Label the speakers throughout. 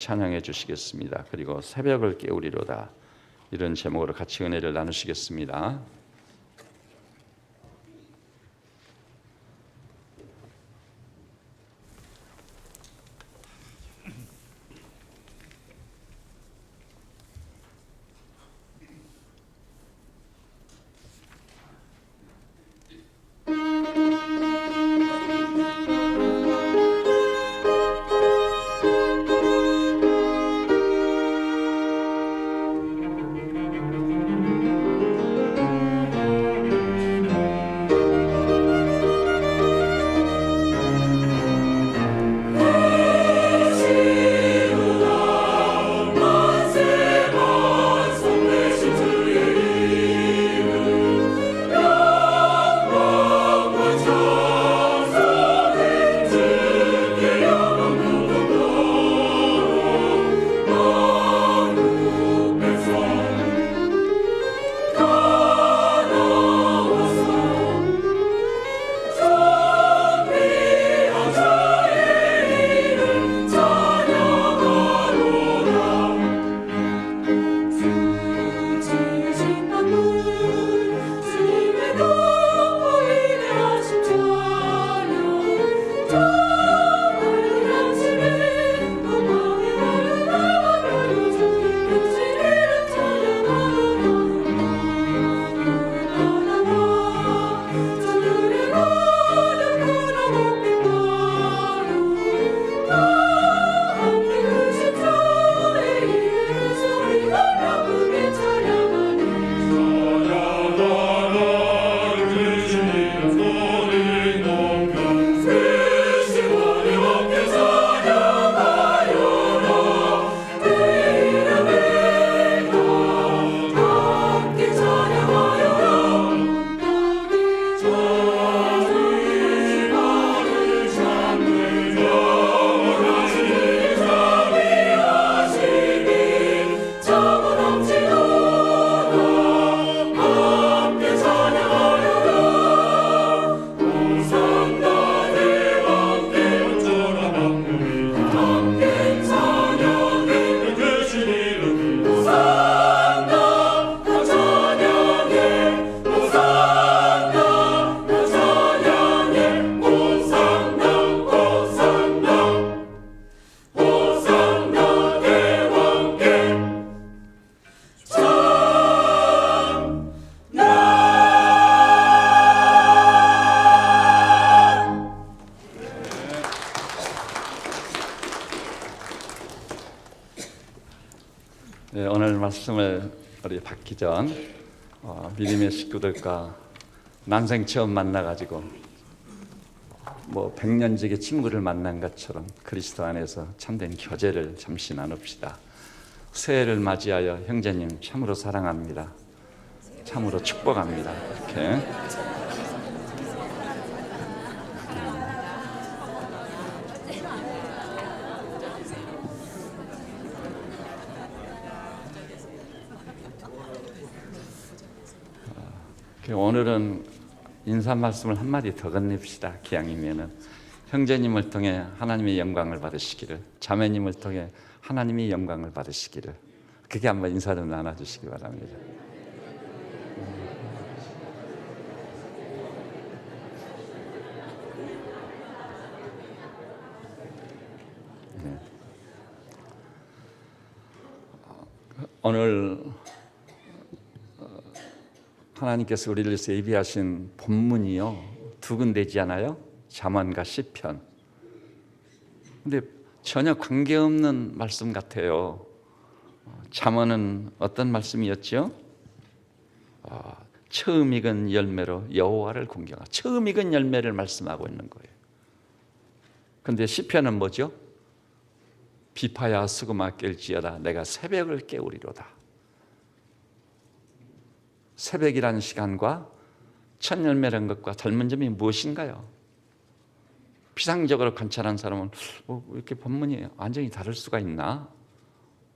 Speaker 1: 찬양해 주시겠습니다. 그리고 새벽을 깨우리로다, 이런 제목으로 같이 은혜를 나누시겠습니다. 오늘 말씀을 우리 받기 전 믿음의 식구들과 난생 처음 만나가지고 뭐 100년지기 친구를 만난 것처럼 그리스도 안에서 참된 교제를 잠시 나눕시다. 새해를 맞이하여 형제님 참으로 사랑합니다. 참으로 축복합니다. 이렇게 오늘은 인사 말씀을 한마디 더 건넵시다. 기왕이면은 형제님을 통해 하나님의 영광을 받으시기를, 자매님을 통해 하나님의 영광을 받으시기를, 그게 한번 인사 좀 나눠주시기 바랍니다. 네. 오늘 하나님께서 우리를 위해서 예비하신 본문이요, 두 군데지 않아요? 잠언과 시편. 근데 전혀 관계없는 말씀 같아요. 잠언은 어떤 말씀이었죠? 처음 익은 열매로 여호와를 공경하라. 처음 익은 열매를 말씀하고 있는 거예요. 근데 시편은 뭐죠? 비파야 수금아 깰지어다 내가 새벽을 깨우리로다. 새벽이라는 시간과 첫 열매라는 것과 닮은 점이 무엇인가요? 피상적으로 관찰한 사람은 왜 이렇게 본문이 완전히 다를 수가 있나?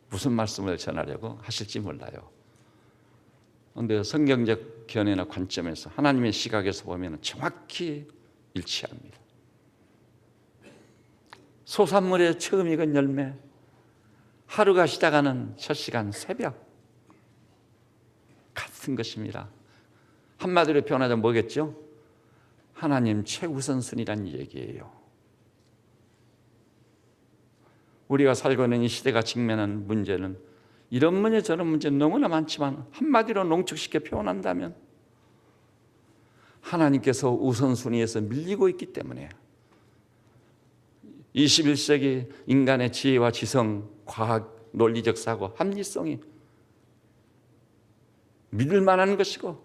Speaker 1: 무슨 말씀을 전하려고 하실지 몰라요. 그런데 성경적 견해나 관점에서 하나님의 시각에서 보면 정확히 일치합니다. 소산물의 처음 익은 열매, 하루가 시작하는 첫 시간 새벽 같은 것입니다. 한마디로 표현하자면 뭐겠죠? 하나님 최우선순위란 얘기예요. 우리가 살고 있는 이 시대가 직면한 문제는 이런 문제 저런 문제 너무나 많지만 한마디로 농축시켜 표현한다면 하나님께서 우선순위에서 밀리고 있기 때문에 21세기 인간의 지혜와 지성, 과학, 논리적 사고, 합리성이 믿을 만한 것이고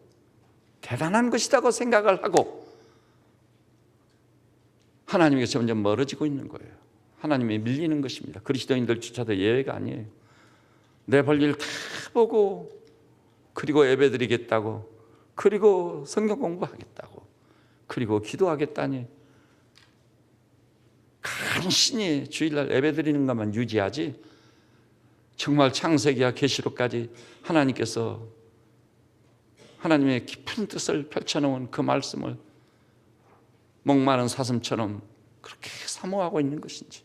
Speaker 1: 대단한 것이라고 생각을 하고 하나님에게 점점 멀어지고 있는 거예요. 하나님이 밀리는 것입니다. 그리스도인들조차도 예외가 아니에요. 내 볼일 다 보고 그리고 예배드리겠다고 그리고 성경 공부하겠다고 그리고 기도하겠다니 간신히 주일날 예배드리는 것만 유지하지 정말 창세기와 계시록까지 하나님께서 하나님의 깊은 뜻을 펼쳐놓은 그 말씀을 목마른 사슴처럼 그렇게 사모하고 있는 것인지.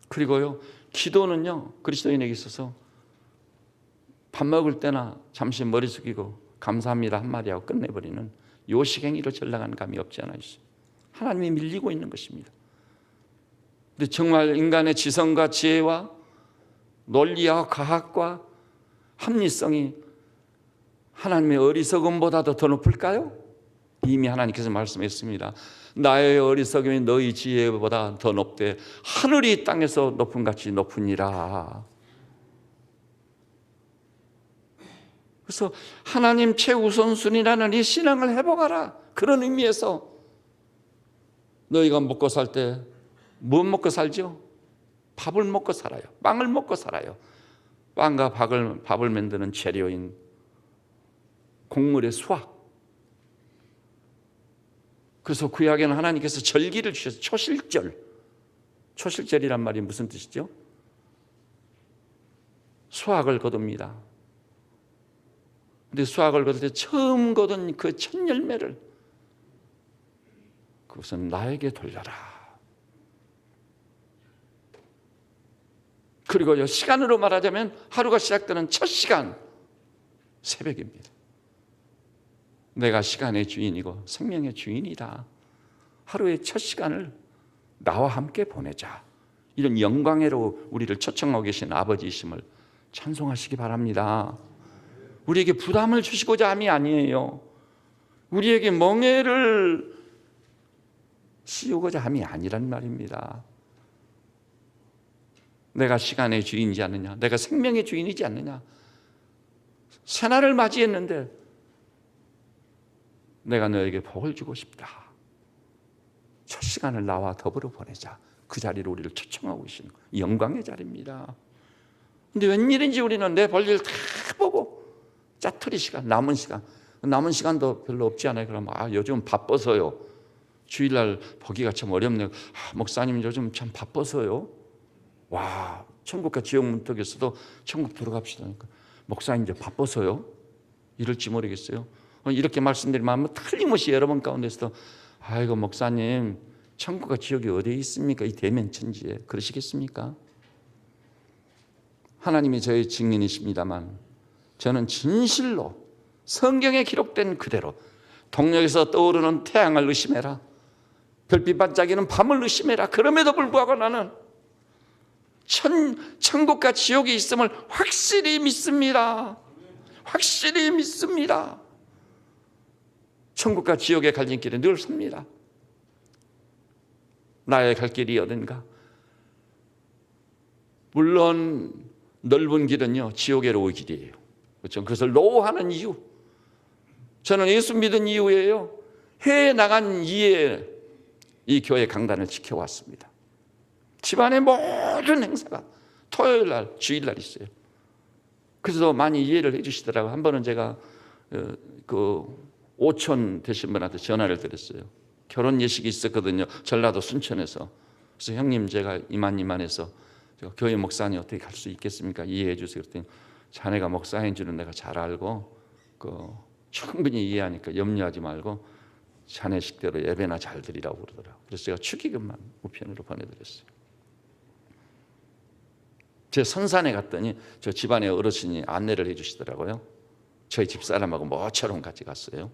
Speaker 1: 그리고요, 기도는요, 그리스도인에게 있어서 밥 먹을 때나 잠시 머리 숙이고 감사합니다 한마디 하고 끝내버리는 요식행위로 전락한 감이 없지 않아 있어요. 하나님이 밀리고 있는 것입니다. 근데 정말 인간의 지성과 지혜와 논리와 과학과 합리성이 하나님의 어리석음보다도 더 높을까요? 이미 하나님께서 말씀했습니다. 나의 어리석음이 너희 지혜보다 더 높되 하늘이 땅에서 높은 같이 높으니라. 그래서 하나님 최우선순위라는 이 신앙을 회복하라. 그런 의미에서 너희가 먹고 살 때 뭐 먹고 살죠? 밥을 먹고 살아요. 빵을 먹고 살아요. 빵과 밥을 만드는 재료인 곡물의 수확. 그래서 구약에는 하나님께서 절기를 주셔서 초실절. 초실절이란 말이 무슨 뜻이죠? 수확을 거둡니다. 근데 수확을 거둘 때 처음 거둔 그 첫 열매를 그것은 나에게 돌려라. 그리고 시간으로 말하자면 하루가 시작되는 첫 시간 새벽입니다. 내가 시간의 주인이고 생명의 주인이다. 하루의 첫 시간을 나와 함께 보내자. 이런 영광으로 우리를 초청하고 계신 아버지이심을 찬송하시기 바랍니다. 우리에게 부담을 주시고자 함이 아니에요. 우리에게 멍해를 씌우고자 함이 아니란 말입니다. 내가 시간의 주인이지 않느냐, 내가 생명의 주인이지 않느냐. 새날을 맞이했는데 내가 너에게 복을 주고 싶다. 첫 시간을 나와 더불어 보내자. 그 자리로 우리를 초청하고 계시는 영광의 자리입니다. 근데 웬일인지 우리는 내 볼일 다 보고 짜투리 시간, 남은 시간도 별로 없지 않아요. 그러면 요즘 바빠서요. 주일날 보기가 참 어렵네요. 목사님 요즘 참 바빠서요. 와, 천국과 지옥 문턱에서도 천국 들어갑시다. 목사님 이제 바빠서요. 이럴지 모르겠어요. 이렇게 말씀드리면 틀림없이 여러분 가운데서도 아이고 목사님 천국과 지옥이 어디에 있습니까? 이 대면천지에. 그러시겠습니까? 하나님이 저의 증인이십니다만 저는 진실로 성경에 기록된 그대로 동력에서 떠오르는 태양을 의심해라. 별빛 반짝이는 밤을 의심해라. 그럼에도 불구하고 나는 천국과 지옥이 있음을 확실히 믿습니다. 확실히 믿습니다. 천국과 지옥의 갈림길에 늘 섭니다. 나의 갈 길이 어딘가? 물론 넓은 길은요 지옥에로 올 길이에요. 그렇죠? 그것을 노하는 이유, 저는 예수 믿은 이후에요 해외에 나간 이에 이 교회 강단을 지켜왔습니다. 집안의 모든 행사가 토요일날, 주일날 있어요. 그래서 많이 이해를 해주시더라고요. 한 번은 제가 그 오촌 되신 분한테 전화를 드렸어요. 결혼 예식이 있었거든요. 전라도 순천에서. 그래서 형님 제가 이만해서 제가 교회 목사님 어떻게 갈 수 있겠습니까? 이해해 주세요. 그랬더니 자네가 목사인 줄은 내가 잘 알고 충분히 이해하니까 염려하지 말고 자네 식대로 예배나 잘 드리라고 그러더라고요. 그래서 제가 축의금만 우편으로 보내드렸어요. 제 선산에 갔더니 저 집안의 어르신이 안내를 해 주시더라고요. 저희 집사람하고 모처럼 같이 갔어요.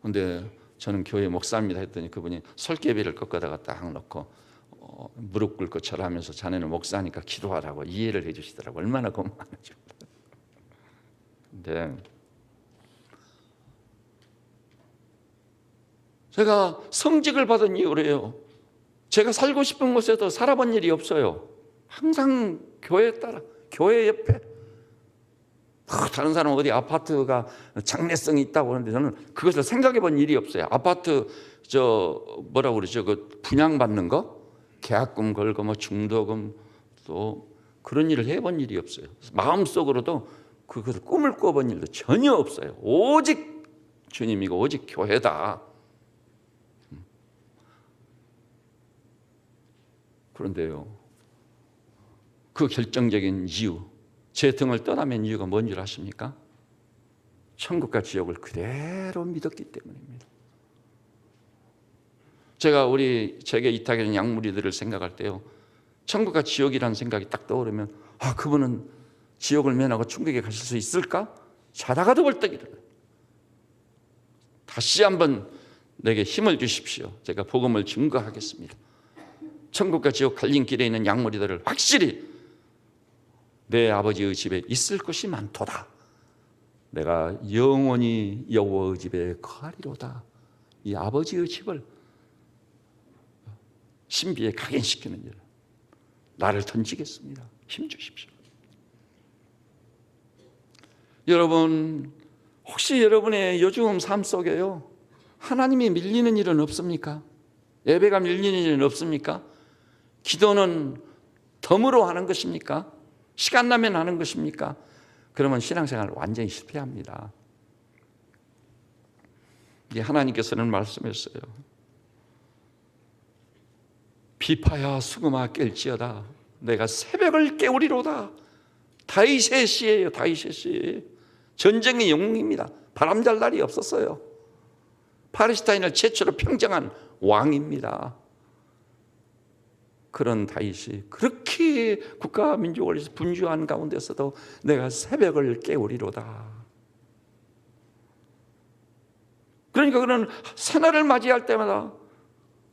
Speaker 1: 근데 저는 교회 목사입니다 했더니 그분이 솔개비를 꺾어다가 딱 넣고 무릎 꿇고 절하면서 자네는 목사니까 기도하라고 이해를 해 주시더라고요. 얼마나 고마운지. 근데 제가 성직을 받은 이유래요. 제가 살고 싶은 곳에도 살아본 일이 없어요. 항상 교회에 따라, 교회 옆에. 다른 사람은 어디 아파트가 장래성이 있다고 하는데 저는 그것을 생각해 본 일이 없어요. 아파트 뭐라고 그러죠? 그 분양받는 거? 계약금 걸고 뭐 중도금 또 그런 일을 해본 일이 없어요. 마음속으로도 그것을 꿈을 꿔본 일도 전혀 없어요. 오직 주님이고 오직 교회다. 그런데요, 그 결정적인 이유, 제 등을 떠나면 이유가 뭔 줄 아십니까? 천국과 지옥을 그대로 믿었기 때문입니다. 제가 제게 이탁하는 양무리들을 생각할 때요, 천국과 지옥이라는 생각이 딱 떠오르면 그분은 지옥을 면하고 천국에 가실 수 있을까? 자다가도 벌떡 일어나요. 다시 한번 내게 힘을 주십시오. 제가 복음을 증거하겠습니다. 천국과 지옥 갈림길에 있는 양무리들을 확실히 내 아버지의 집에 있을 것이 많도다. 내가 영원히 여호와의 집에 거하리로다. 이 아버지의 집을 신비에 각인시키는 일, 나를 던지겠습니다. 힘 주십시오. 여러분, 혹시 여러분의 요즘 삶 속에요, 하나님이 밀리는 일은 없습니까? 예배가 밀리는 일은 없습니까? 기도는 덤으로 하는 것입니까? 시간 나면 하는 것입니까? 그러면 신앙생활 완전히 실패합니다. 이게 하나님께서는 말씀했어요. 비파야 수금아 깰지어다. 내가 새벽을 깨우리로다. 다윗의 시예요. 다윗의 시. 전쟁의 영웅입니다. 바람잘 날이 없었어요. 팔레스타인을 최초로 평정한 왕입니다. 그런 다윗이 그렇게 국가와 민족을 위해서 분주한 가운데서도 내가 새벽을 깨우리로다. 그러니까 그런 새날을 맞이할 때마다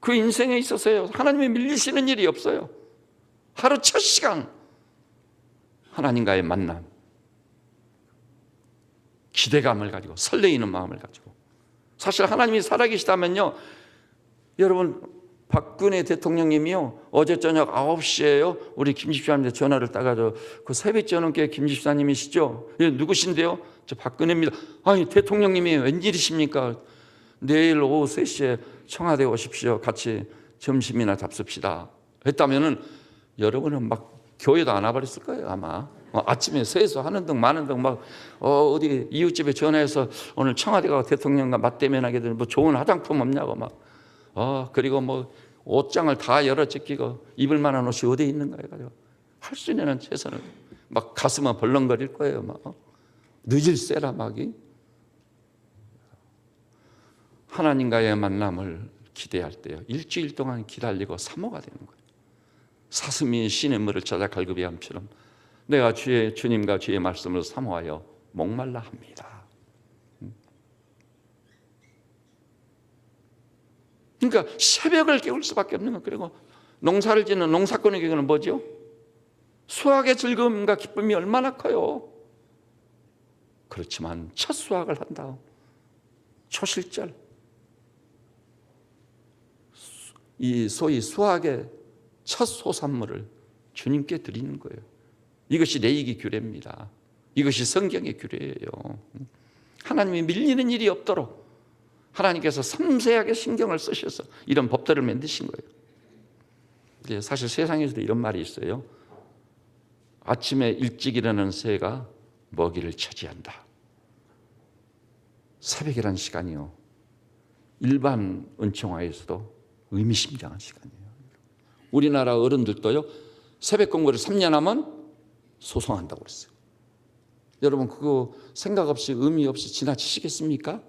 Speaker 1: 그 인생에 있어서요, 하나님이 밀리시는 일이 없어요. 하루 첫 시간 하나님과의 만남, 기대감을 가지고 설레이는 마음을 가지고. 사실 하나님이 살아계시다면요, 여러분, 박근혜 대통령님이요, 어제 저녁 9시에요 우리 김 집사님한테 전화를 따가지고, 그 새벽 저녁에 김 집사님이시죠? 예, 누구신데요? 저 박근혜입니다. 아니 대통령님이 웬일이십니까? 내일 오후 3시에 청와대 오십시오. 같이 점심이나 잡숫시다 했다면은 여러분은 막 교회도 안 와버렸을 거예요 아마. 아침에 세수하는 등 마는 등 막 어디 이웃집에 전화해서 오늘 청와대 가고 대통령과 맞대면하게 되는 뭐 좋은 화장품 없냐고 막 그리고 뭐 옷장을 다 열어 제끼고 입을 만한 옷이 어디에 있는가 해가지고 할 수 있는 최선을 막 가슴은 벌렁거릴 거예요. 막 늦을세라 막이. 하나님과의 만남을 기대할 때요, 일주일 동안 기다리고 사모가 되는 거예요. 사슴이 시냇물을 찾아 갈급이함처럼 내가 주님과 주의 말씀을 사모하여 목말라 합니다. 그러니까 새벽을 깨울 수밖에 없는 거예요. 그리고 농사를 짓는 농사꾼의 경우는 뭐죠? 수확의 즐거움과 기쁨이 얼마나 커요. 그렇지만 첫 수확을 한 다음 초실절, 이 소위 수확의 첫 소산물을 주님께 드리는 거예요. 이것이 레위기 규례입니다. 이것이 성경의 규례예요. 하나님이 밀리는 일이 없도록 하나님께서 섬세하게 신경을 쓰셔서 이런 법들을 만드신 거예요. 사실 세상에서도 이런 말이 있어요. 아침에 일찍 일어나는 새가 먹이를 차지한다. 새벽이라는 시간이요, 일반 은총화에서도 의미심장한 시간이에요. 우리나라 어른들도요, 새벽 공부를 3년 하면 소송한다고 그랬어요. 여러분 그거 생각 없이 의미 없이 지나치시겠습니까?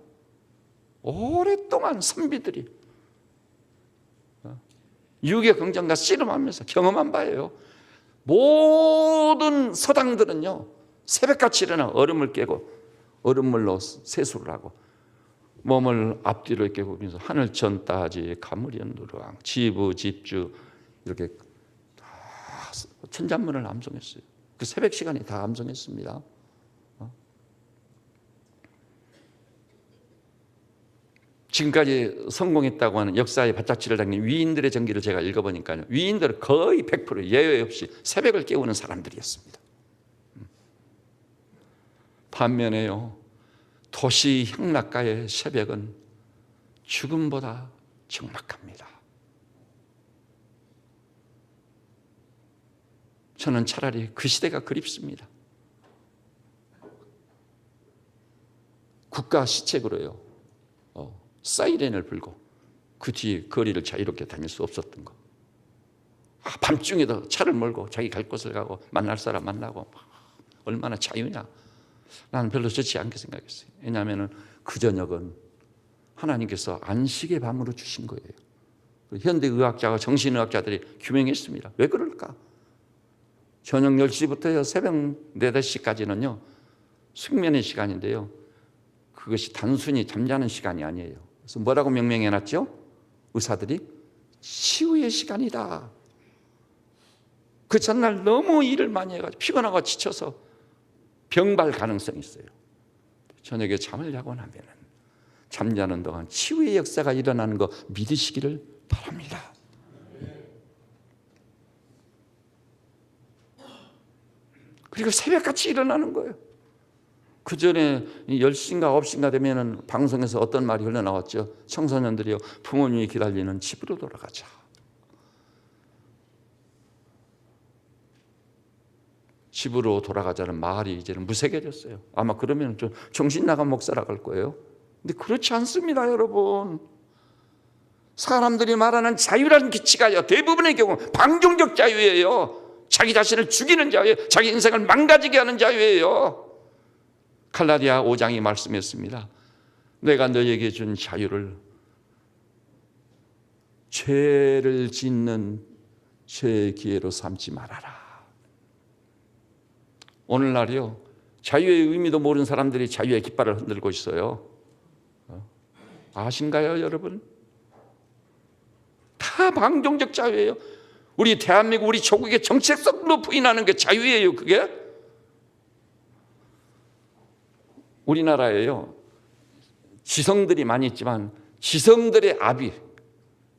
Speaker 1: 오랫동안 선비들이 육의 긍정과 씨름하면서 경험한 바예요. 모든 서당들은요 새벽같이 일어나 얼음을 깨고 얼음물로 세수를 하고 몸을 앞뒤로 이렇게 굽히면서 하늘천 따지 가무리연 누르왕 지부 집주 이렇게 다 천잔문을 암송했어요. 그 새벽 시간에 다 암송했습니다. 지금까지 성공했다고 하는 역사의 바짝지를 당긴 위인들의 전기를 제가 읽어보니까요, 위인들은 거의 100% 예외 없이 새벽을 깨우는 사람들이었습니다. 반면에요, 도시 향락가의 새벽은 죽음보다 적막합니다. 저는 차라리 그 시대가 그립습니다. 국가 시책으로요 사이렌을 불고 그 뒤에 거리를 자유롭게 다닐 수 없었던 거. 밤중에도 차를 몰고 자기 갈 곳을 가고 만날 사람 만나고 얼마나 자유냐. 나는 별로 좋지 않게 생각했어요. 왜냐하면 그 저녁은 하나님께서 안식의 밤으로 주신 거예요. 현대의학자와 정신의학자들이 규명했습니다. 왜 그럴까? 저녁 10시부터 새벽 4, 5시까지는요 숙면의 시간인데요, 그것이 단순히 잠자는 시간이 아니에요. 그래서 뭐라고 명명해놨죠? 의사들이 치유의 시간이다. 그 전날 너무 일을 많이 해가지고 피곤하고 지쳐서 병발 가능성이 있어요. 저녁에 잠을 자고 나면 잠자는 동안 치유의 역사가 일어나는 거 믿으시기를 바랍니다. 그리고 새벽같이 일어나는 거예요. 그 전에 10시인가 9시인가 되면 방송에서 어떤 말이 흘러나왔죠. 청소년들이요, 부모님이 기다리는 집으로 돌아가자. 집으로 돌아가자는 말이 이제는 무색해졌어요. 아마 그러면 좀 정신 나간 목사라고 할 거예요. 근데 그렇지 않습니다, 여러분. 사람들이 말하는 자유라는 기치가요, 대부분의 경우 방종적 자유예요. 자기 자신을 죽이는 자유예요. 자기 인생을 망가지게 하는 자유예요. 갈라디아 5장이 말씀했습니다. 내가 너에게 준 자유를 죄를 짓는 죄의 기회로 삼지 말아라. 오늘날이요, 자유의 의미도 모르는 사람들이 자유의 깃발을 흔들고 있어요. 아신가요, 여러분? 다 방종적 자유예요. 우리 대한민국, 우리 조국의 정체성으로 부인하는 게 자유예요, 그게? 우리나라에요, 지성들이 많이 있지만 지성들의 아비,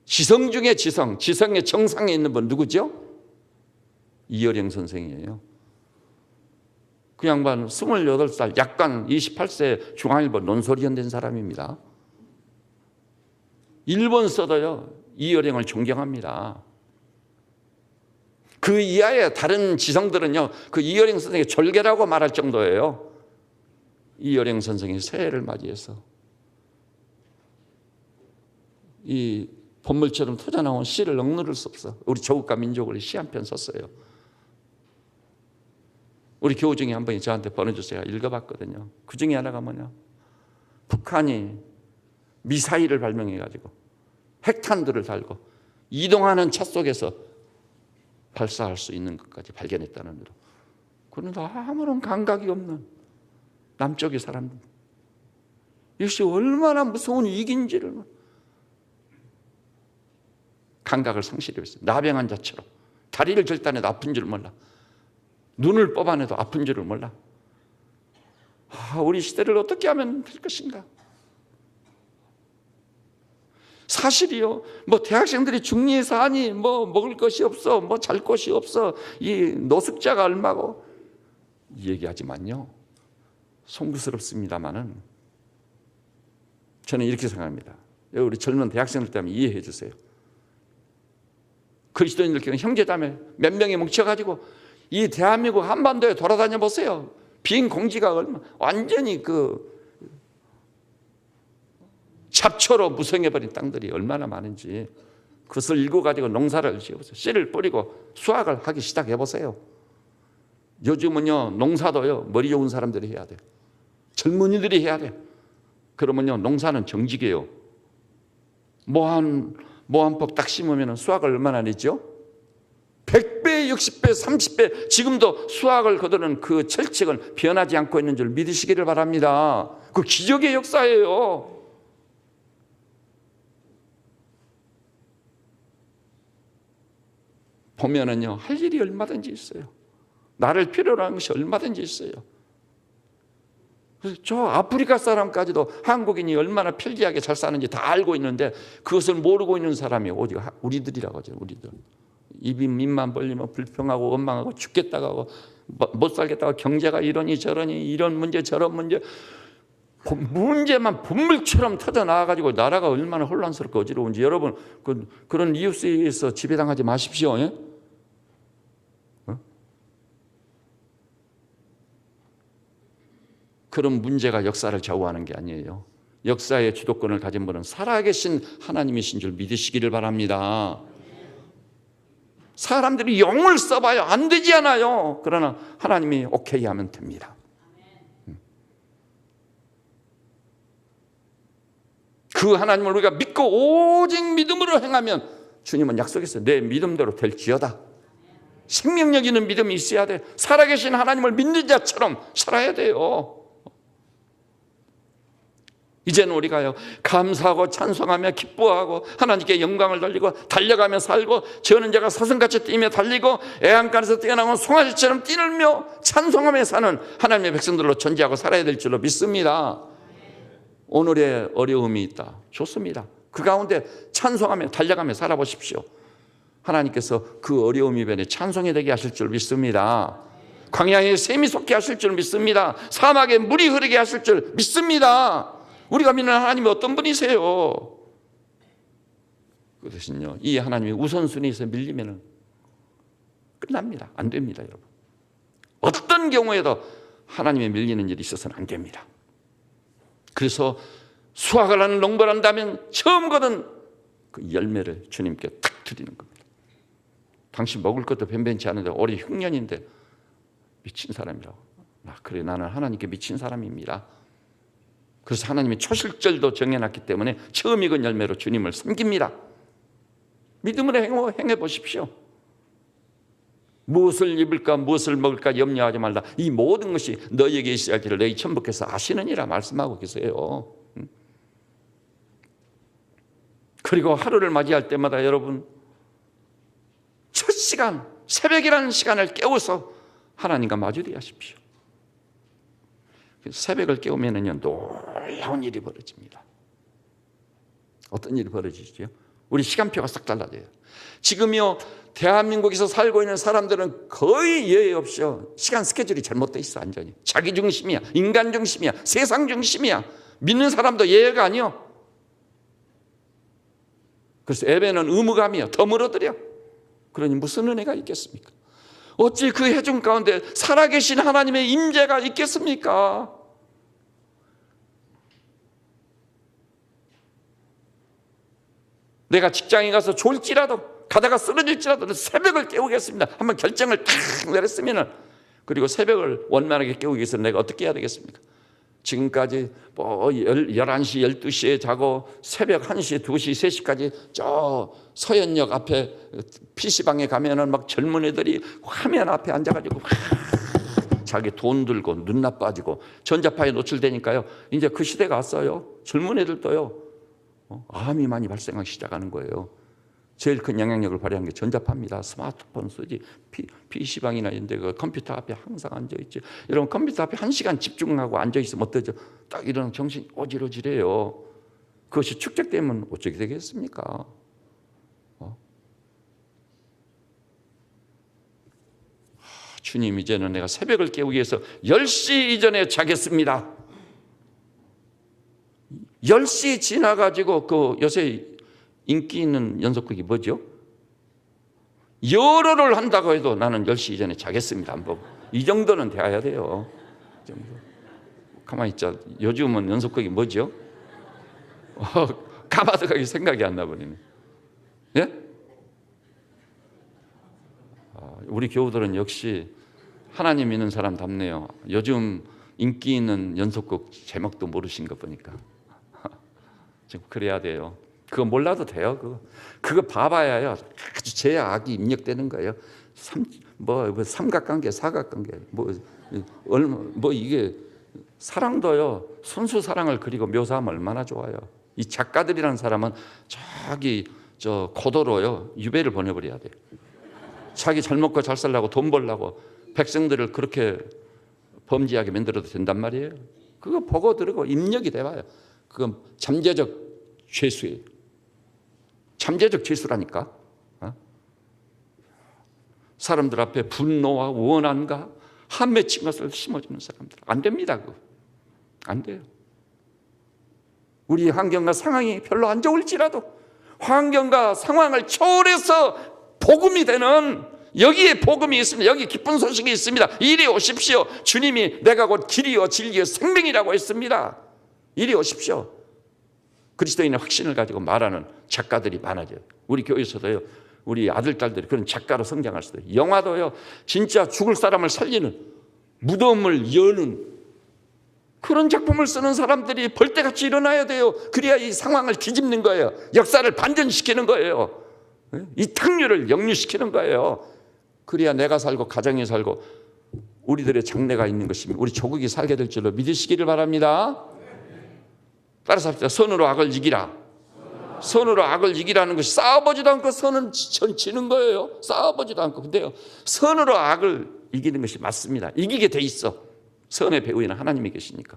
Speaker 1: 지성 중에 지성, 지성의 정상에 있는 분 누구죠? 이어령 선생이에요. 그 양반 28살, 약간 28세 중앙일보 논설위원 된 사람입니다. 일본서도요 이어령을 존경합니다. 그 이하의 다른 지성들은요 그 이어령 선생의 졸개라고 말할 정도예요. 이어령 선생이 새해를 맞이해서 이 본물처럼 터져나온 시를 억누를 수 없어. 우리 조국과 민족을 시 한 편 썼어요. 우리 교우 중에 한 분이 저한테 보내주세요. 읽어봤거든요. 그 중에 하나가 뭐냐, 북한이 미사일을 발명해가지고 핵탄두를 달고 이동하는 차 속에서 발사할 수 있는 것까지 발견했다는 대로. 그런데 아무런 감각이 없는 남쪽의 사람들, 이것이 얼마나 무서운 위기인지를 감각을 상실했어요. 나병 환자처럼 다리를 절단해도 아픈 줄 몰라, 눈을 뽑아내도 아픈 줄을 몰라. 우리 시대를 어떻게 하면 될 것인가? 사실이요, 뭐 대학생들이 중리해서 하니 뭐 먹을 것이 없어, 뭐 잘 곳이 없어, 이 노숙자가 얼마고 얘기하지만요, 송구스럽습니다만은 저는 이렇게 생각합니다. 우리 젊은 대학생들 때문에 이해해 주세요. 그리스도인들끼리 형제자매 몇 명이 뭉쳐가지고 이 대한민국 한반도에 돌아다녀 보세요. 빈 공지가 얼마, 완전히 그 잡초로 무성해버린 땅들이 얼마나 많은지 그것을 일궈가지고 농사를 지어보세요. 씨를 뿌리고 수확을 하기 시작해보세요. 요즘은요 농사도요 머리 좋은 사람들이 해야 돼요. 젊은이들이 해야 돼요. 그러면요 농사는 정직이에요. 뭐 한 폭 딱 심으면 수확을 얼마나 내죠? 100배, 60배, 30배 지금도 수확을 거두는 그 철칙은 변하지 않고 있는 줄 믿으시기를 바랍니다. 그 기적의 역사예요. 보면은요, 할 일이 얼마든지 있어요. 나를 필요로 하는 것이 얼마든지 있어요. 그래서 저 아프리카 사람까지도 한국인이 얼마나 편리하게 잘 사는지 다 알고 있는데 그것을 모르고 있는 사람이 오직 우리들이라고 하죠. 우리들. 입이 입만 벌리면 불평하고 원망하고 죽겠다고 하고 못 살겠다고 경제가 이러니 저러니 이런 문제 저런 문제 문제만 분물처럼 터져 나와가지고 나라가 얼마나 혼란스럽고 어지러운지 여러분 그런 이웃에서 지배당하지 마십시오. 예? 그런 문제가 역사를 좌우하는 게 아니에요. 역사의 주도권을 가진 분은 살아계신 하나님이신 줄 믿으시기를 바랍니다. 사람들이 영을 써봐요. 안 되지 않아요. 그러나 하나님이 오케이 하면 됩니다. 그 하나님을 우리가 믿고 오직 믿음으로 행하면 주님은 약속했어요. 내 믿음대로 될지어다. 생명력 있는 믿음이 있어야 돼. 살아계신 하나님을 믿는 자처럼 살아야 돼요. 이제는 우리가요 감사하고 찬송하며 기뻐하고 하나님께 영광을 돌리고 달려가며 살고 저는 자가 사슴같이 뛰며 달리고 애안간에서 뛰어나온 송아지처럼 뛰놀며 찬송하며 사는 하나님의 백성들로 존재하고 살아야 될 줄로 믿습니다. 오늘의 어려움이 있다. 좋습니다. 그 가운데 찬송하며 달려가며 살아보십시오. 하나님께서 그 어려움 이변에 찬송이 되게 하실 줄 믿습니다. 광야에 샘이 솟게 하실 줄 믿습니다. 사막에 물이 흐르게 하실 줄 믿습니다. 우리가 믿는 하나님이 어떤 분이세요? 그것은요, 이 하나님의 우선순위에서 밀리면 끝납니다. 안 됩니다, 여러분. 어떤 경우에도 하나님의 밀리는 일이 있어서는 안 됩니다. 그래서 수확을 하는 농부를 한다면 처음 거둔 그 열매를 주님께 탁 드리는 겁니다. 당신 먹을 것도 변변치 않은데 올해 흉년인데 미친 사람이라고. 그래, 나는 하나님께 미친 사람입니다. 그래서 하나님이 초실절도 정해놨기 때문에 처음 익은 열매로 주님을 섬깁니다. 믿음으로 행해 보십시오. 무엇을 입을까 무엇을 먹을까 염려하지 말라. 이 모든 것이 너희에게 있어야 할 길을 너희 천부께서 아시느니라 말씀하고 계세요. 그리고 하루를 맞이할 때마다 여러분 첫 시간 새벽이라는 시간을 깨워서 하나님과 마주리 하십시오. 새벽을 깨우면은요 놀라운 일이 벌어집니다. 어떤 일이 벌어지죠? 우리 시간표가 싹 달라져요. 지금요 대한민국에서 살고 있는 사람들은 거의 예외 없이 시간 스케줄이 잘못돼 있어. 완전히 자기 중심이야, 인간 중심이야, 세상 중심이야. 믿는 사람도 예외가 아니요. 그래서 예배는 의무감이요. 더 물어들여. 그러니 무슨 은혜가 있겠습니까? 어찌 그 해중 가운데 살아계신 하나님의 임재가 있겠습니까? 내가 직장에 가서 졸지라도 가다가 쓰러질지라도 새벽을 깨우겠습니다. 한번 결정을 탁 내렸으면은 그리고 새벽을 원만하게 깨우기 위해서 내가 어떻게 해야 되겠습니까? 지금까지 뭐 11시, 12시에 자고 새벽 1시, 2시, 3시까지 저 서현역 앞에 PC방에 가면은 막 젊은 애들이 화면 앞에 앉아가지고 자기 돈 들고 눈 나빠지고 전자파에 노출되니까요. 이제 그 시대가 왔어요. 젊은 애들도요. 암이 많이 발생하기 시작하는 거예요. 제일 큰 영향력을 발휘하는 게 전자파입니다. 스마트폰 쓰지, PC방이나 이런 데 컴퓨터 앞에 항상 앉아있지. 여러분 컴퓨터 앞에 1시간 집중하고 앉아있으면 어떠죠? 딱 이런 정신 어지러지래요. 그것이 축적되면 어떻게 되겠습니까? 주님, 이제는 내가 새벽을 깨우기 위해서 10시 이전에 자겠습니다. 10시 지나가지고 그 요새 인기 있는 연속극이 뭐죠? 열흘을 한다고 해도 나는 10시 이전에 자겠습니다. 한번 이 정도는 돼야 돼요. 이 정도. 가만히 있자. 요즘은 연속극이 뭐죠? 까마득하게 생각이 안 나버리네. 예? 우리 교우들은 역시 하나님 믿는 사람답네요. 요즘 인기 있는 연속극 제목도 모르신 거 보니까. 지금 그래야 돼요. 그거 몰라도 돼요. 그거 봐봐야요. 아주 죄악이 입력되는 거예요. 삼각관계, 사각관계, 이게 사랑도요. 순수 사랑을 그리고 묘사하면 얼마나 좋아요. 이 작가들이라는 사람은 고도로요. 유배를 보내버려야 돼요. 자기 잘 먹고 잘 살려고 돈 벌려고 백성들을 그렇게 범죄하게 만들어도 된단 말이에요. 그거 보고 들고 입력이 돼봐요. 그건 잠재적 죄수예요. 잠재적 죄수라니까. 사람들 앞에 분노와 원한과 한 맺힌 것을 심어주는 사람들. 안 됩니다. 그거. 안 돼요. 우리 환경과 상황이 별로 안 좋을지라도 환경과 상황을 초월해서 복음이 되는, 여기에 복음이 있습니다. 여기 기쁜 소식이 있습니다. 이리 오십시오. 주님이 내가 곧 길이요 진리요 생명이라고 했습니다. 이리 오십시오. 그리스도인의 확신을 가지고 말하는 작가들이 많아져요. 우리 교회에서도요. 우리 아들, 딸들이 그런 작가로 성장할 수도 있어요. 영화도요. 진짜 죽을 사람을 살리는, 무덤을 여는 그런 작품을 쓰는 사람들이 벌떼같이 일어나야 돼요. 그래야 이 상황을 뒤집는 거예요. 역사를 반전시키는 거예요. 이 탁류를 역류시키는 거예요. 그래야 내가 살고 가정이 살고 우리들의 장래가 있는 것입니다. 우리 조국이 살게 될 줄로 믿으시기를 바랍니다. 따라서 합시다. 선으로 악을 이기라. 선으로 악을 이기라는 것이 싸워보지도 않고 선은 지는 거예요. 싸워보지도 않고. 근데요, 선으로 악을 이기는 것이 맞습니다. 이기게 돼 있어. 선의 배후에는 하나님이 계시니까.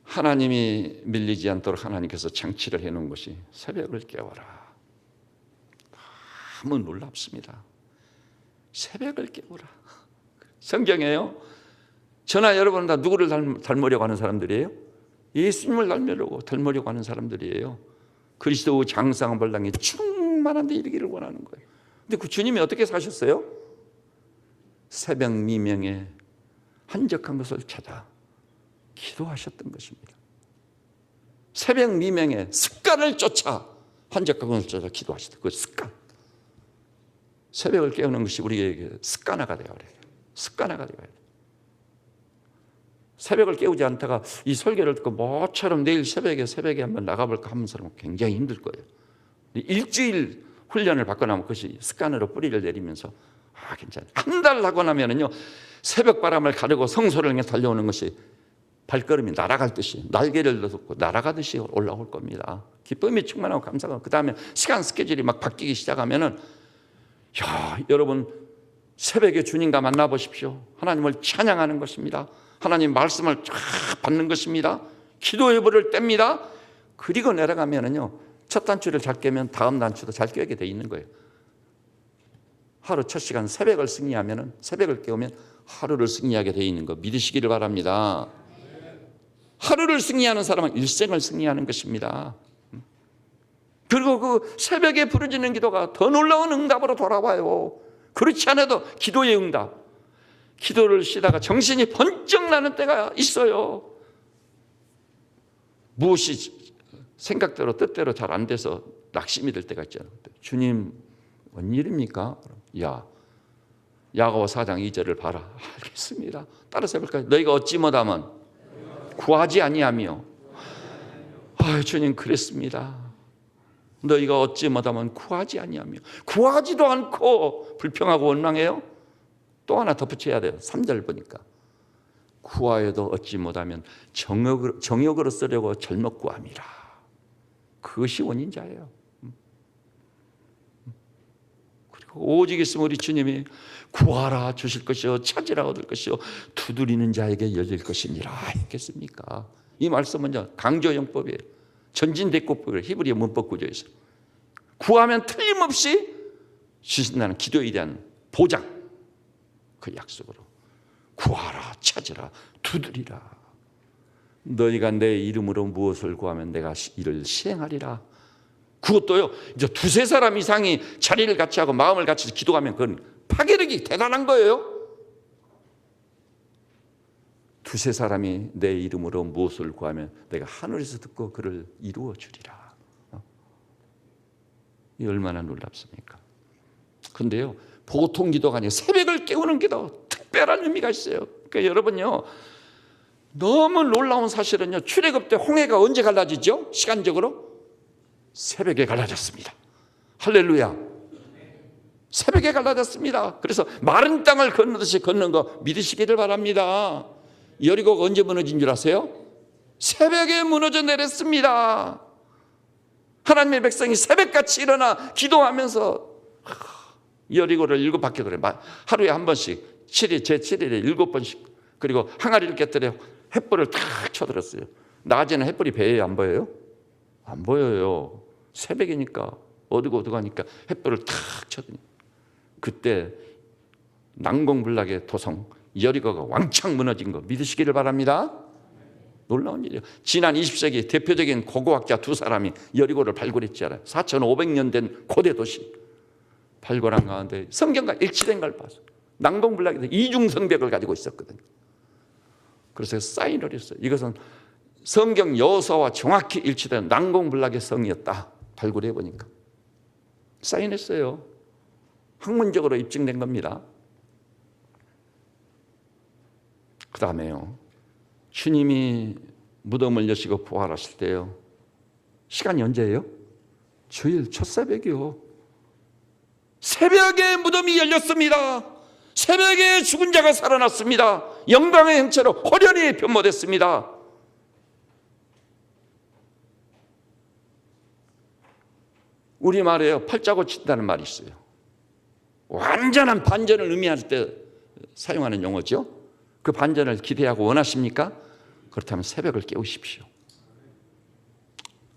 Speaker 1: 하나님이 밀리지 않도록 하나님께서 장치를 해놓은 것이 새벽을 깨워라. 너무 놀랍습니다. 새벽을 깨워라. 성경에요. 저나 여러분 다 누구를 닮으려고 하는 사람들이에요? 예수님을 닮으려고 하는 사람들이에요. 그리스도 장상한 본당에 충만한 데 이르기를 원하는 거예요. 근데 그 주님이 어떻게 사셨어요? 새벽 미명에 한적한 것을 찾아 기도하셨던 것입니다. 새벽 미명에 습관을 쫓아 한적한 것을 찾아 기도하셨던 그 습관. 새벽을 깨우는 것이 우리에게 습관화가 되어야 돼요. 습관화가 되어야 돼요. 새벽을 깨우지 않다가 이 설교를 듣고 모처럼 내일 새벽에 한번 나가볼까 하는 사람은 굉장히 힘들 거예요. 일주일 훈련을 받고 나면 그것이 습관으로 뿌리를 내리면서 괜찮아요. 한 달 하고 나면은요, 새벽 바람을 가르고 성소를 향해 달려오는 것이 발걸음이 날아갈 듯이, 날개를 넣고 날아가듯이 올라올 겁니다. 기쁨이 충만하고 감사하고, 그 다음에 시간 스케줄이 막 바뀌기 시작하면은, 여러분 새벽에 주님과 만나보십시오. 하나님을 찬양하는 것입니다. 하나님 말씀을 쫙 받는 것입니다. 기도의 불을 뗍니다. 그리고 내려가면은요, 첫 단추를 잘 깨면 다음 단추도 잘 깨게 돼 있는 거예요. 하루 첫 시간 새벽을 승리하면은, 새벽을 깨우면 하루를 승리하게 돼 있는 거 믿으시기를 바랍니다. 하루를 승리하는 사람은 일생을 승리하는 것입니다. 그리고 그 새벽에 부르짖는 기도가 더 놀라운 응답으로 돌아와요. 그렇지 않아도 기도의 응답. 기도를 쉬다가 정신이 번쩍 나는 때가 있어요. 무엇이 생각대로 뜻대로 잘 안 돼서 낙심이 될 때가 있잖아요. 주님, 뭔 일입니까? 야고보 4장 2절을 봐라. 알겠습니다. 따라서 해볼까요? 너희가 어찌 못하면 구하지 아니하며. 주님, 그랬습니다. 너희가 어찌 못하면 구하지 아니하며. 구하지도 않고 불평하고 원망해요? 또 하나 덧붙여야 돼요. 3절 보니까 구하여도 얻지 못하면 정욕으로 쓰려고 절먹 구함이라. 그것이 원인자예요. 그리고 오직 있으면 우리 주님이 구하라 주실 것이요 찾으라 얻을 것이요 두드리는 자에게 열릴 것이니라 했겠습니까? 이 말씀은 강조용법이에요. 전진대꾸법이에요. 히브리 문법 구조에서 구하면 틀림없이 주신다는 기도에 대한 보장, 그 약속으로 구하라 찾으라 두드리라. 너희가 내 이름으로 무엇을 구하면 내가 이를 시행하리라. 그것도요, 이제 두세 사람 이상이 자리를 같이 하고 마음을 같이 해서 기도하면 그건 파괴력이 대단한 거예요. 두세 사람이 내 이름으로 무엇을 구하면 내가 하늘에서 듣고 그를 이루어 주리라. 이 얼마나 놀랍습니까? 근데요, 보통 기도가 아니에요. 새벽을 깨우는 기도, 특별한 의미가 있어요. 그러니까 여러분요, 너무 놀라운 사실은요, 출애굽 때 홍해가 언제 갈라지죠? 시간적으로? 새벽에 갈라졌습니다. 할렐루야. 새벽에 갈라졌습니다. 그래서 마른 땅을 건너듯이 걷는 거 믿으시기를 바랍니다. 여리고가 언제 무너진 줄 아세요? 새벽에 무너져 내렸습니다. 하나님의 백성이 새벽같이 일어나 기도하면서 여리고를 7바퀴 돌아요. 하루에 한 번씩, 제7일에 7번씩. 그리고 항아리를 깨뜨려 횃불을 탁 쳐들었어요. 낮에는 횃불이 배에 안 보여요? 안 보여요. 새벽이니까 어둑어둑하니까 횃불을 탁 쳐드니 그때 난공불락의 도성 여리고가 왕창 무너진 거 믿으시기를 바랍니다. 놀라운 일이에요. 지난 20세기 대표적인 고고학자 두 사람이 여리고를 발굴했잖아요. 4,500년 된 고대 도시 발굴한 가운데 성경과 일치된 걸 봐서 난공불락에서 이중성벽을 가지고 있었거든요. 그래서 사인을 했어요. 이것은 성경 여서와 정확히 일치된 난공불락의 성이었다. 발굴해 보니까 사인했어요. 학문적으로 입증된 겁니다. 그 다음에요, 주님이 무덤을 여시고 부활하실 때요, 시간이 언제예요? 주일 첫 새벽이요. 새벽에 무덤이 열렸습니다. 새벽에 죽은 자가 살아났습니다. 영광의 형체로 호련히 변모됐습니다. 우리말에요, 팔자고 친다는 말이 있어요. 완전한 반전을 의미할 때 사용하는 용어죠. 그 반전을 기대하고 원하십니까? 그렇다면 새벽을 깨우십시오.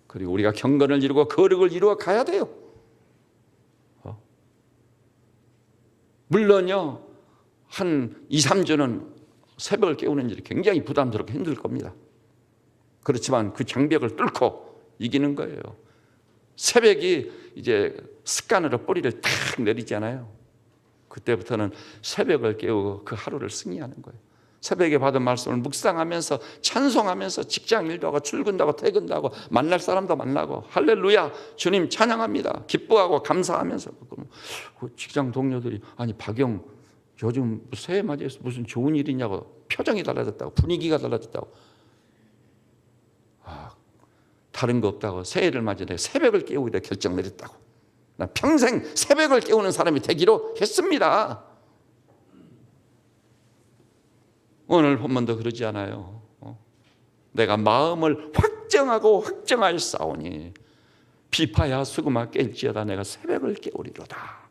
Speaker 1: 그리고 우리가 경건을 이루고 거룩을 이루어 가야 돼요. 물론요, 한 2, 3주는 새벽을 깨우는 일이 굉장히 부담스럽고 힘들 겁니다. 그렇지만 그 장벽을 뚫고 이기는 거예요. 새벽이 이제 습관으로 뿌리를 탁 내리잖아요. 그때부터는 새벽을 깨우고 그 하루를 승리하는 거예요. 새벽에 받은 말씀을 묵상하면서 찬송하면서 직장 일도 하고 출근도 하고 퇴근도 하고 만날 사람도 만나고 할렐루야 주님 찬양합니다. 기뻐하고 감사하면서. 직장 동료들이 아니 박영 요즘 새해 맞이해서 무슨 좋은 일이냐고, 표정이 달라졌다고, 분위기가 달라졌다고. 다른 거 없다고 새해를 맞이해 새벽을 깨우기로 결정 내렸다고. 난 평생 새벽을 깨우는 사람이 되기로 했습니다. 오늘 본문도 그러지 않아요. 내가 마음을 확정하고 확정하였사오니 비파야 수금아 깰지어다 내가 새벽을 깨우리로다.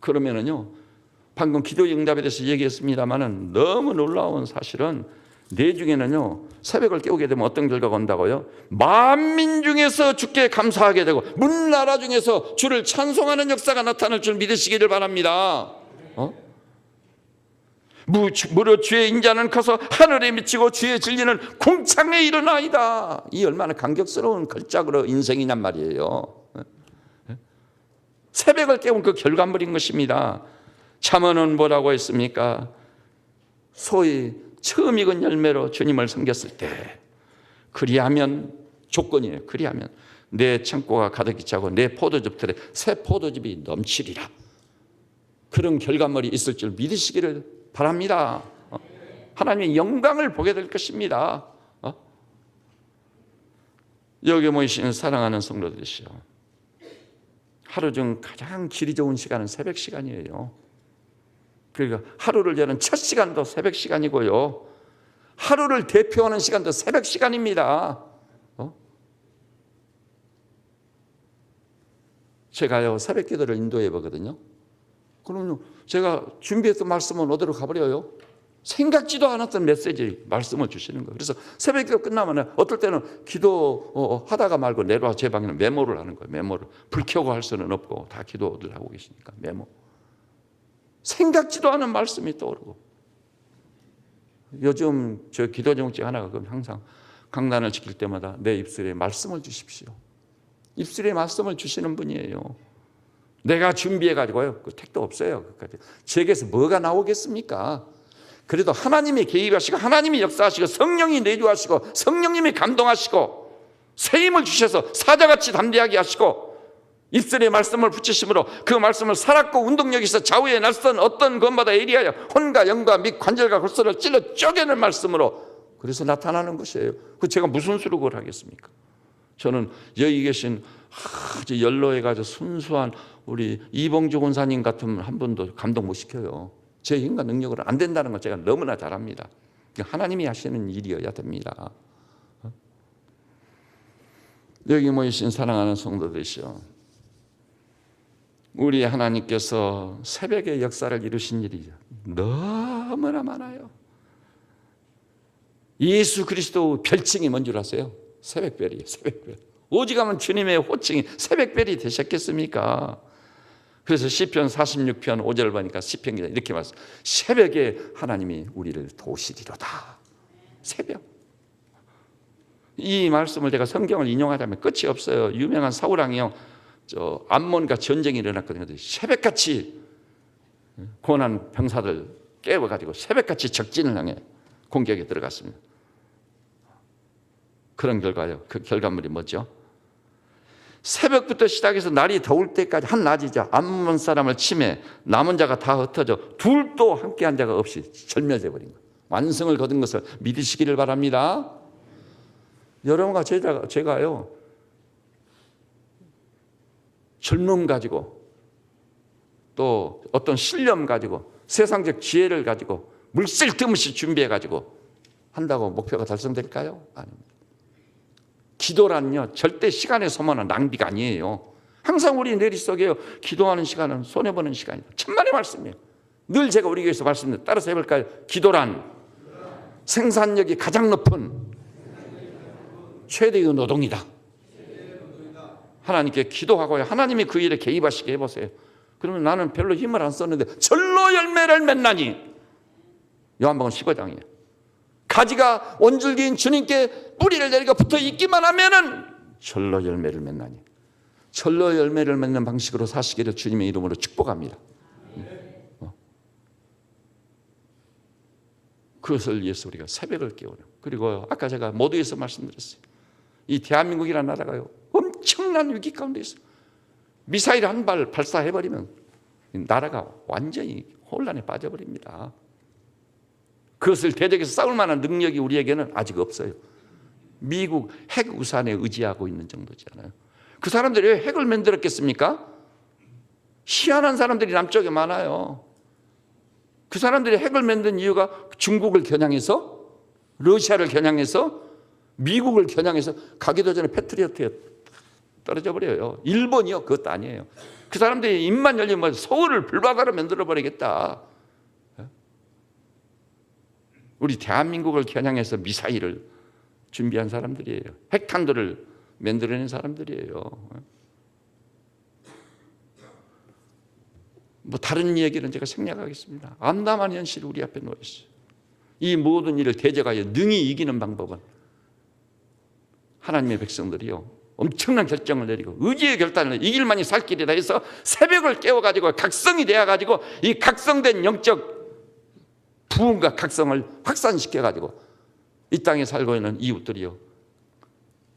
Speaker 1: 그러면은요, 방금 기도 응답에 대해서 얘기했습니다만은 너무 놀라운 사실은 내 중에는요, 새벽을 깨우게 되면 어떤 결과가 온다고요? 만민 중에서 주께 감사하게 되고 문나라 중에서 주를 찬송하는 역사가 나타날 줄 믿으시기를 바랍니다. 무릇 주의 인자는 커서 하늘에 미치고 주의 진리는 궁창에 이르나이다. 이 얼마나 감격스러운 걸작으로 인생이냔 말이에요. 새벽을 깨운 그 결과물인 것입니다. 잠언은 뭐라고 했습니까? 소위 처음 익은 열매로 주님을 섬겼을 때, 그리하면, 조건이에요. 그리하면 내 창고가 가득히 차고 내 포도즙 틀에 새 포도즙이 넘치리라. 그런 결과물이 있을 줄 믿으시기를 바랍니다. 하나님의 영광을 보게 될 것입니다. 여기 모이시는 사랑하는 성도들이시여, 하루 중 가장 질이 좋은 시간은 새벽 시간이에요. 그러니까 하루를 여는 첫 시간도 새벽 시간이고요, 하루를 대표하는 시간도 새벽 시간입니다. 제가요 새벽 기도를 인도해 보거든요. 그러면 제가 준비했던 말씀은 어디로 가버려요? 생각지도 않았던 메시지, 말씀을 주시는 거예요. 그래서 새벽 기도 끝나면 어떨 때는 기도 하다가 말고 내려와 제 방에는 메모를 하는 거예요. 메모를. 불 켜고 할 수는 없고 다 기도를 하고 계시니까 메모. 생각지도 않은 말씀이 떠오르고. 요즘 저 기도 제목 중 하나가 그럼 항상 강단을 지킬 때마다 내 입술에 말씀을 주십시오. 입술에 말씀을 주시는 분이에요. 내가 준비해가지고요, 그 택도 없어요. 제게서 뭐가 나오겠습니까? 그래도 하나님이 개입하시고 하나님이 역사하시고 성령이 내주하시고 성령님이 감동하시고 새 힘을 주셔서 사자같이 담대하게 하시고 입술에 말씀을 붙이심으로 그 말씀을 살았고 운동력 있어 좌우에 낯선 어떤 것마다 예리하여 혼과 영과 및 관절과 골수를 찔러 쪼개는 말씀으로 그래서 나타나는 것이에요. 그 제가 무슨 수로 그걸 하겠습니까? 저는 여기 계신 아주 연로해가지고 순수한 우리 이봉주 권사님 같은 한 분도 감동 못 시켜요. 제 힘과 능력으로 안 된다는 걸 제가 너무나 잘 압니다. 하나님이 하시는 일이어야 됩니다. 여기 모이신 사랑하는 성도들이시여, 우리 하나님께서 새벽의 역사를 이루신 일이 너무나 많아요. 예수 그리스도 별칭이 뭔 줄 아세요? 새벽별이에요. 새벽별. 오직하면 주님의 호칭이 새벽별이 되셨겠습니까? 그래서 시편 46편 5절 보니까 시편 기자 이렇게 말씀. 새벽에 하나님이 우리를 도우시리로다. 새벽. 이 말씀을 제가 성경을 인용하자면 끝이 없어요. 유명한 사울왕이요, 암몬과 전쟁이 일어났거든요. 새벽같이 고난 병사들 깨워가지고 새벽같이 적진을 향해 공격에 들어갔습니다. 그런 결과요. 그 결과물이 뭐죠? 새벽부터 시작해서 날이 더울 때까지 한 낮이자 암몬 사람을 침해 남은 자가 다 흩어져 둘도 함께한 자가 없이 절멸돼 버린 거예요. 완성을 거둔 것을 믿으시기를 바랍니다. 여러분과 제가요, 젊음 가지고 또 어떤 신념 가지고 세상적 지혜를 가지고 물쓸 틈 없이 준비해 가지고 한다고 목표가 달성될까요? 아닙니다. 기도란요 절대 시간의 소모는 낭비가 아니에요. 항상 우리 내리속에요, 기도하는 시간은 손해보는 시간이다. 천만의 말씀이에요. 늘 제가 우리 교회에서 말씀드려요. 따라서 해볼까요? 기도란 생산력이 가장 높은 최대의 노동이다. 하나님께 기도하고요, 하나님이 그 일에 개입하시게 해보세요. 그러면 나는 별로 힘을 안 썼는데 절로 열매를 맺나니, 요한복음 15장이에요. 가지가 원줄기인 주님께 뿌리를 내리고 붙어 있기만 하면은 절로 열매를 맺나니, 절로 열매를 맺는 방식으로 사시기를 주님의 이름으로 축복합니다. 그것을 위해서 우리가 새벽을 깨우는, 그리고 아까 제가 모두에서 말씀드렸어요. 이 대한민국이라는 나라가요 엄청난 위기 가운데 있어요. 미사일 한 발 발사해버리면 나라가 완전히 혼란에 빠져버립니다. 그것을 대적해서 싸울 만한 능력이 우리에게는 아직 없어요. 미국 핵 우산에 의지하고 있는 정도잖아요. 그 사람들이 왜 핵을 만들었겠습니까? 희한한 사람들이 남쪽에 많아요. 그 사람들이 핵을 만든 이유가 중국을 겨냥해서, 러시아를 겨냥해서, 미국을 겨냥해서 가기도 전에 패트리어트에 떨어져 버려요. 일본이요, 그것도 아니에요. 그 사람들이 입만 열리면 서울을 불바다로 만들어버리겠다. 우리 대한민국을 겨냥해서 미사일을 준비한 사람들이에요. 핵탄두를 만들어낸 사람들이에요. 뭐 다른 얘기는 제가 생략하겠습니다. 암담한 현실이 우리 앞에 놓여 있어요. 이 모든 일을 대적하여 능히 이기는 방법은 하나님의 백성들이요 엄청난 결정을 내리고 의지의 결단을 내리고 이 길만이 살 길이다 해서 새벽을 깨워가지고 각성이 되어가지고 이 각성된 영적 부흥과 각성을 확산시켜가지고 이 땅에 살고 있는 이웃들이요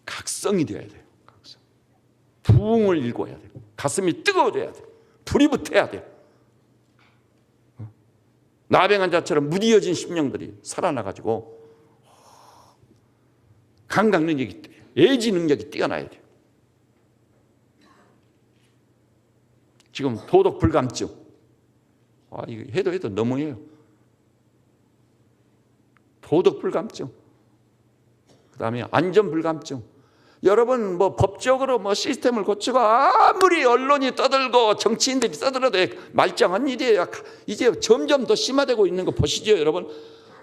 Speaker 1: 각성이 되어야 돼요. 각성. 부흥을 일궈야 돼요. 가슴이 뜨거워져야 돼요. 불이 붙어야 돼요. 나병한 자처럼 무디어진 심령들이 살아나가지고 감각 능력이, 예지 능력이 뛰어나야 돼요. 지금 도덕 불감증, 이거 해도 너무해요. 도덕 불감증, 그 다음에 안전 불감증. 여러분 뭐 법적으로 뭐 시스템을 고치고 아무리 언론이 떠들고 정치인들이 떠들어도 말짱한 일이에요. 이제 점점 더 심화되고 있는 거 보시죠, 여러분.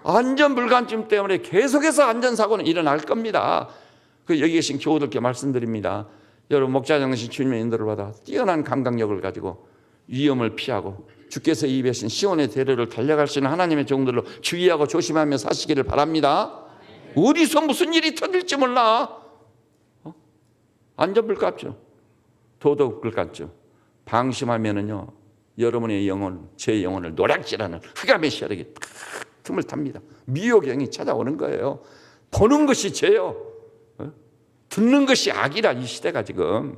Speaker 1: 안전 불감증 때문에 계속해서 안전사고는 일어날 겁니다. 여기 계신 교우들께 말씀드립니다. 여러분 목자정신 주님의 인도를 받아 뛰어난 감각력을 가지고 위험을 피하고 주께서 입으신 시온의 대로를 달려갈 수 있는 하나님의 종들로 주의하고 조심하며 사시기를 바랍니다. 어디서 무슨 일이 터질지 몰라. 안전 불감증, 도덕 불감증, 방심하면은요 여러분의 영혼, 제 영혼을 노략질하는 흑암의 시야력이 틈을 탑니다. 미혹영이 찾아오는 거예요. 보는 것이 죄요, 듣는 것이 악이라 이 시대가 지금.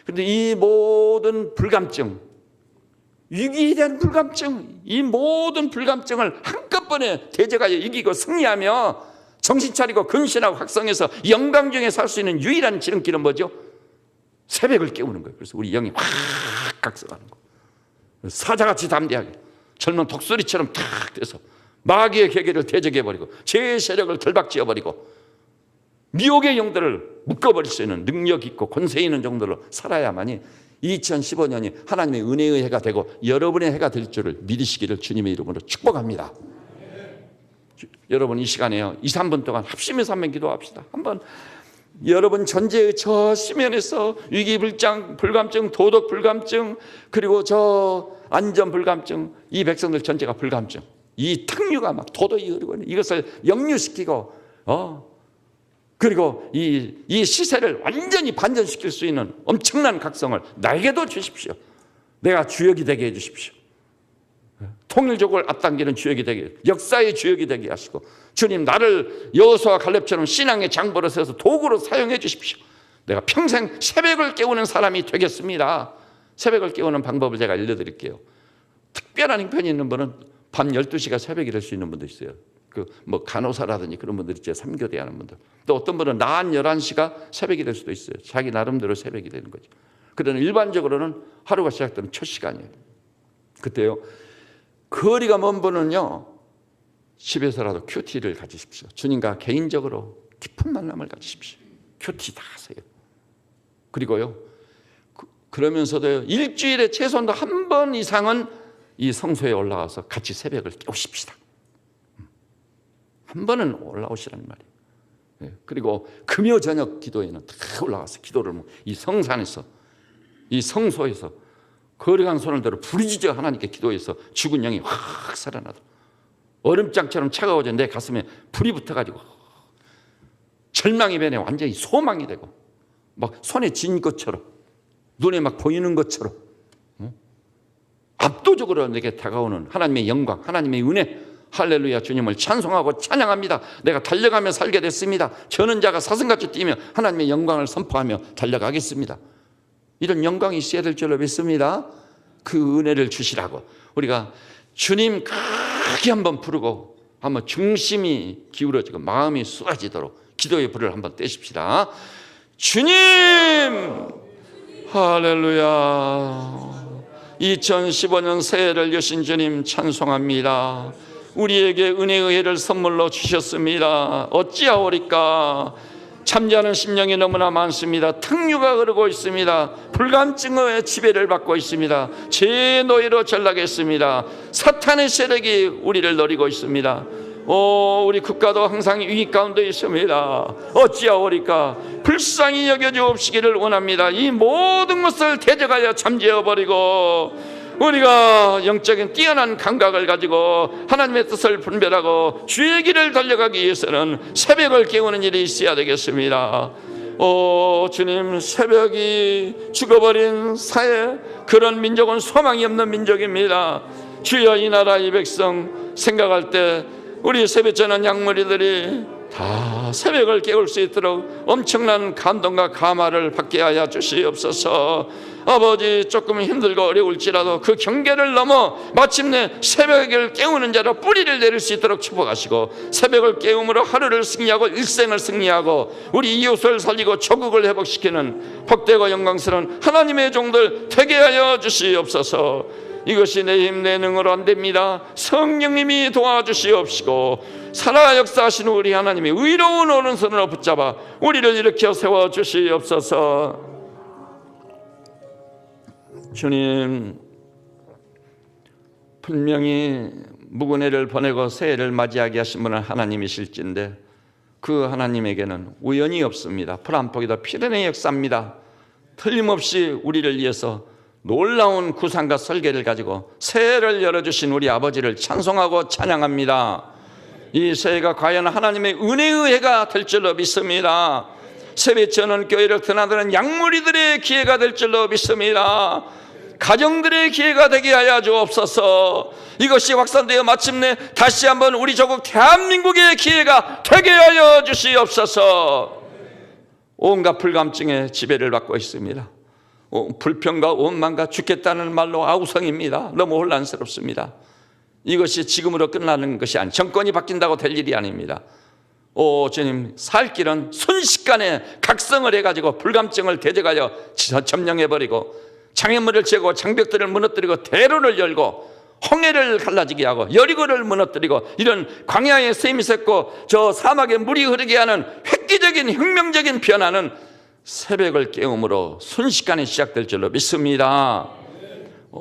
Speaker 1: 그런데 이 모든 불감증, 위기에 대한 불감증, 이 모든 불감증을 한꺼번에 대적하여 이기고 승리하며 정신 차리고 근신하고 확성해서 영광 중에 살 수 있는 유일한 지름길은 뭐죠? 새벽을 깨우는 거예요. 그래서 우리 영이 확 각성하는 거예요. 사자같이 담대하게 젊은 독수리처럼 탁 돼서 마귀의 계계를 대적해버리고 죄의 세력을 결박지어버리고 미혹의 영들을 묶어버릴 수 있는 능력 있고 권세 있는 정도로 살아야만이 2015년이 하나님의 은혜의 해가 되고 여러분의 해가 될 줄을 믿으시기를 주님의 이름으로 축복합니다. 여러분 이 시간에요 2, 3분 동안 합심해서 한번 기도합시다. 한번 여러분 전제의 저 시면에서 위기 불감증, 도덕 불감증, 그리고 저 안전 불감증, 이 백성들 전체가 불감증, 이 탕류가 막 도덕이 흐르고 있는 이것을 역류시키고 그리고 이 시세를 완전히 반전시킬 수 있는 엄청난 각성을 나에게도 주십시오. 내가 주역이 되게 해주십시오. 통일족을 앞당기는 주역이 되게, 역사의 주역이 되게 하시고 주님 나를 여호수아 갈렙처럼 신앙의 장보로 세워서 도구로 사용해 주십시오. 내가 평생 새벽을 깨우는 사람이 되겠습니다. 새벽을 깨우는 방법을 제가 알려드릴게요. 특별한 형편이 있는 분은 밤 12시가 새벽이 될 수 있는 분도 있어요. 뭐 간호사라든지 그런 분들 있죠. 3교대 하는 분들. 또 어떤 분은 낮 11시가 새벽이 될 수도 있어요. 자기 나름대로 새벽이 되는 거죠. 그러나 일반적으로는 하루가 시작되는 첫 시간이에요. 그때요. 거리가 먼 분은요. 집에서라도 큐티를 가지십시오. 주님과 개인적으로 깊은 만남을 가지십시오. 큐티 다 하세요. 그리고요. 그러면서도 일주일에 최소한 한 번 이상은 이 성소에 올라와서 같이 새벽을 깨우십시다. 한 번은 올라오시란 말이에요. 그리고 금요 저녁 기도에는 다 올라가서 기도를 이 성산에서 이 성소에서 거룩한 손을 들어 부르짖어 하나님께 기도해서 죽은 영이 확 살아나도 얼음장처럼 차가워져 내 가슴에 불이 붙어가지고 절망의 변에 완전히 소망이 되고 막 손에 쥔 것처럼 눈에 막 보이는 것처럼 압도적으로 내게 다가오는 하나님의 영광, 하나님의 은혜, 할렐루야. 주님을 찬송하고 찬양합니다. 내가 달려가며 살게 됐습니다. 저는 자가 사슴같이 뛰며 하나님의 영광을 선포하며 달려가겠습니다. 이런 영광이 있어야 될 줄로 믿습니다. 그 은혜를 주시라고 우리가 주님 크게 한번 부르고 한번 중심이 기울어지고 마음이 쏟아지도록 기도의 불을 한번 떼십시다. 주님, 할렐루야. 2015년 새해를 여신 주님 찬송합니다. 우리에게 은혜의 해를 선물로 주셨습니다. 어찌하오리까. 잠자는 심령이 너무나 많습니다. 탕류가 흐르고 있습니다. 불감증의 지배를 받고 있습니다. 죄의 노예로 전락했습니다. 사탄의 세력이 우리를 노리고 있습니다. 우리 국가도 항상 위기 가운데 있습니다. 어찌하오리까. 불쌍히 여겨주옵시기를 원합니다. 이 모든 것을 대적하여 잠재워버리고 우리가 영적인 뛰어난 감각을 가지고 하나님의 뜻을 분별하고 주의 길을 달려가기 위해서는 새벽을 깨우는 일이 있어야 되겠습니다. 주님, 새벽이 죽어버린 사회, 그런 민족은 소망이 없는 민족입니다. 주여, 이 나라 이 백성 생각할 때 우리 새벽전원 양머리들이 다 새벽을 깨울 수 있도록 엄청난 감동과 감화를 받게 하여 주시옵소서. 아버지, 조금 힘들고 어려울지라도 그 경계를 넘어 마침내 새벽을 깨우는 자로 뿌리를 내릴 수 있도록 축복하시고, 새벽을 깨움으로 하루를 승리하고 일생을 승리하고 우리 이웃을 살리고 조국을 회복시키는 복되고 영광스러운 하나님의 종들 되게 하여 주시옵소서. 이것이 내 힘 내 능으로 안 됩니다. 성령님이 도와주시옵시고 살아 역사하시는 우리 하나님의 의로운 오른손으로 붙잡아 우리를 일으켜 세워주시옵소서. 주님, 분명히 묵은 해를 보내고 새해를 맞이하게 하신 분은 하나님이실진데 그 하나님에게는 우연이 없습니다. 불안폭이다 피련의 역사입니다. 틀림없이 우리를 위해서 놀라운 구상과 설계를 가지고 새해를 열어주신 우리 아버지를 찬송하고 찬양합니다. 이 새해가 과연 하나님의 은혜의 해가 될 줄로 믿습니다. 새벽전원 교회를 드나드는 양무리들의 기회가 될 줄로 믿습니다. 가정들의 기회가 되게 하여 주옵소서. 이것이 확산되어 마침내 다시 한번 우리 조국 대한민국의 기회가 되게 하여 주시옵소서. 온갖 불감증에 지배를 받고 있습니다. 불평과 원망과 죽겠다는 말로 아우성입니다. 너무 혼란스럽습니다. 이것이 지금으로 끝나는 것이 아니, 정권이 바뀐다고 될 일이 아닙니다. 주님, 살 길은 순식간에 각성을 해가지고 불감증을 대적하여 점령해버리고 장애물을 제거하고 장벽들을 무너뜨리고 대로를 열고 홍해를 갈라지게 하고 여리고를 무너뜨리고 이런 광야에 샘이 샜고 저 사막에 물이 흐르게 하는 획기적인 혁명적인 변화는 새벽을 깨움으로 순식간에 시작될 줄로 믿습니다.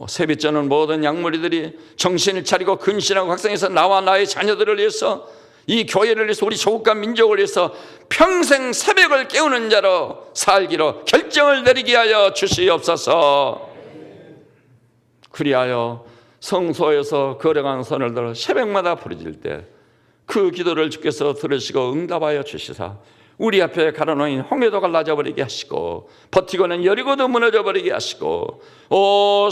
Speaker 1: 새벽전은 모든 양무리들이 정신을 차리고 근신하고 각성해서 나와 나의 자녀들을 위해서 이 교회를 위해서 우리 조국과 민족을 위해서 평생 새벽을 깨우는 자로 살기로 결정을 내리게 하여 주시옵소서. 그리하여 성소에서 거룩한 손을 들어 새벽마다 부르짖을 때 그 기도를 주께서 들으시고 응답하여 주시사 우리 앞에 가로놓인 홍해도 갈라져버리게 하시고 버티고는 여리고도 무너져버리게 하시고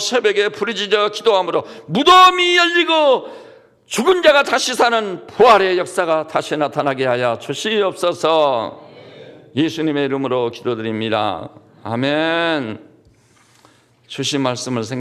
Speaker 1: 새벽에 부르짖어 기도함으로 무덤이 열리고 죽은 자가 다시 사는 부활의 역사가 다시 나타나게 하여 주시옵소서. 예수님의 이름으로 기도드립니다. 아멘. 주신 말씀을